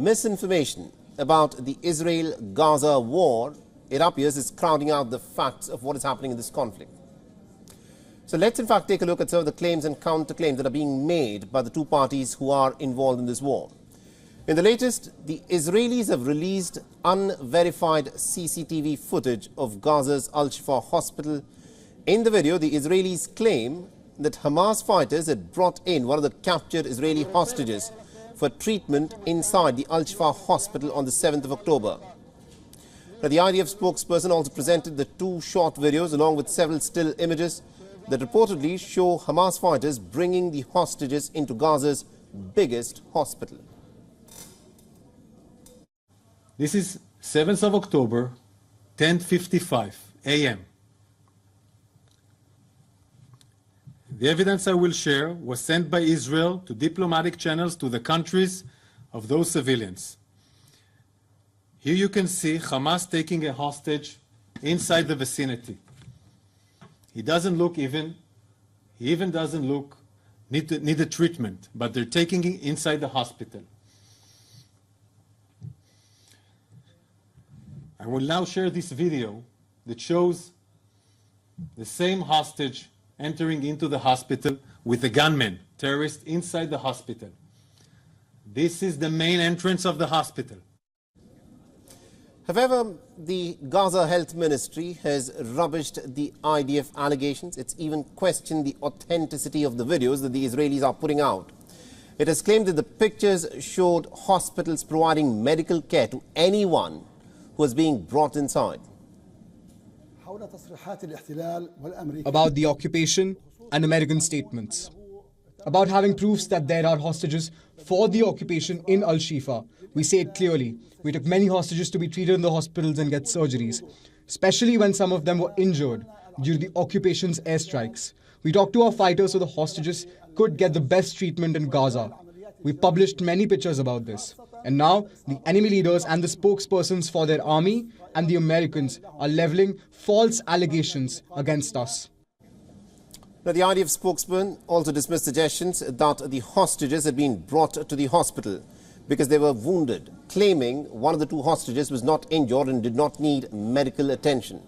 Misinformation about the Israel-Gaza war, it appears, is crowding out the facts of what is happening in this conflict. So let's in fact take a look at some of the claims and counterclaims that are being made by the two parties who are involved in this war. In the latest, the Israelis have released unverified CCTV footage of Gaza's Al-Shifa hospital. In the video, the Israelis claim that Hamas fighters had brought in one of the captured Israeli hostages for treatment inside the Al-Shifa hospital on the 7th of October. Now, the IDF spokesperson also presented the two short videos along with several still images that reportedly show Hamas fighters bringing the hostages into Gaza's biggest hospital. This is 7th of October, 10:55 a.m. The evidence I will share was sent by Israel to diplomatic channels to the countries of those civilians. Here you can see Hamas taking a hostage inside the vicinity. He even doesn't look need a treatment, but they're taking him inside the hospital. I will now share this video that shows the same hostage entering into the hospital with a gunman, terrorist, inside the hospital. This is the main entrance of the hospital. However, the Gaza Health Ministry has rubbished the IDF allegations. It's even questioned the authenticity of the videos that the Israelis are putting out. It has claimed that the pictures showed hospitals providing medical care to anyone who was being brought inside. About the occupation and American statements. About having proofs that there are hostages for the occupation in Al-Shifa. We say it clearly. We took many hostages to be treated in the hospitals and get surgeries, especially when some of them were injured due to the occupation's airstrikes. We talked to our fighters so the hostages could get the best treatment in Gaza. We published many pictures about this. And now, the enemy leaders and the spokespersons for their army and the Americans are leveling false allegations against us. Now, the IDF spokesman also dismissed suggestions that the hostages had been brought to the hospital because they were wounded, claiming one of the two hostages was not injured and did not need medical attention.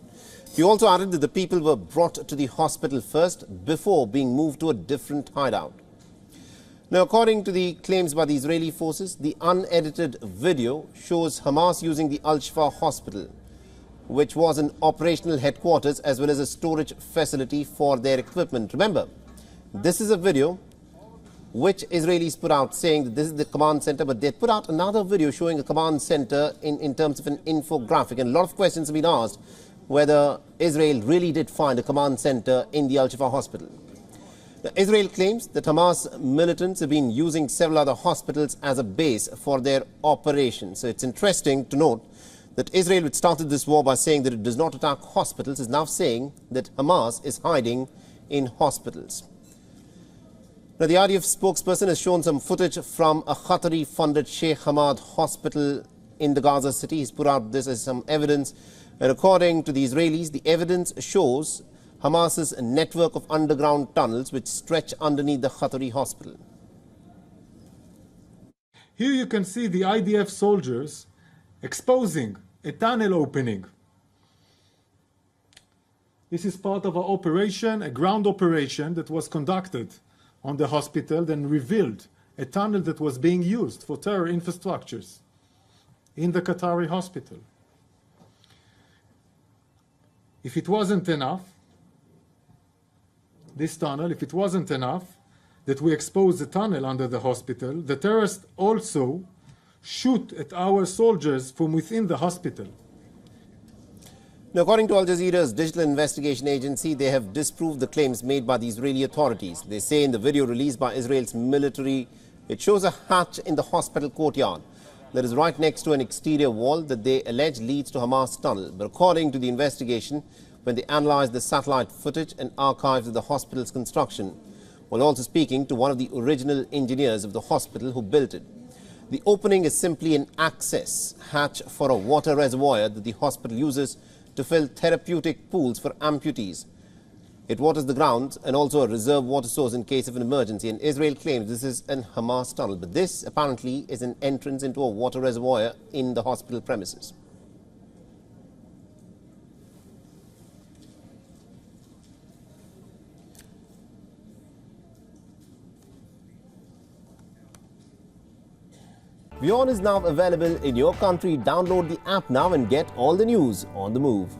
He also added that the people were brought to the hospital first before being moved to a different hideout. Now, according to the claims by the Israeli forces, the unedited video shows Hamas using the Al-Shifa hospital, which was an operational headquarters as well as a storage facility for their equipment. Remember, this is a video which Israelis put out saying that this is the command center, but they put out another video showing a command center in terms of an infographic. And a lot of questions have been asked whether Israel really did find a command center in the Al-Shifa hospital. Now, Israel claims that Hamas militants have been using several other hospitals as a base for their operations. So it's interesting to note that Israel, which started this war by saying that it does not attack hospitals, is now saying that Hamas is hiding in hospitals. Now, the IDF spokesperson has shown some footage from a Qatari-funded Sheikh Hamad hospital in the Gaza city. He's put out this as some evidence. And according to the Israelis, the evidence shows Hamas's network of underground tunnels which stretch underneath the Qatari hospital. Here you can see the IDF soldiers exposing a tunnel opening. This is part of an operation, a ground operation that was conducted on the hospital, then revealed a tunnel that was being used for terror infrastructures in the Qatari hospital. If it wasn't enough, this tunnel, if it wasn't enough that we expose the tunnel under the hospital, the terrorists also shoot at our soldiers from within the hospital. Now, according to Al Jazeera's digital investigation agency, they have disproved the claims made by the Israeli authorities. They say in the video released by Israel's military, it shows a hatch in the hospital courtyard that is right next to an exterior wall that they allege leads to Hamas tunnel. But according to the investigation, when they analyzed the satellite footage and archives of the hospital's construction, while also speaking to one of the original engineers of the hospital who built it, the opening is simply an access hatch for a water reservoir that the hospital uses to fill therapeutic pools for amputees. It waters the ground and also a reserve water source in case of an emergency. And Israel claims this is an Hamas tunnel. But this apparently is an entrance into a water reservoir in the hospital premises. WION is now available in your country. Download the app now and get all the news on the move.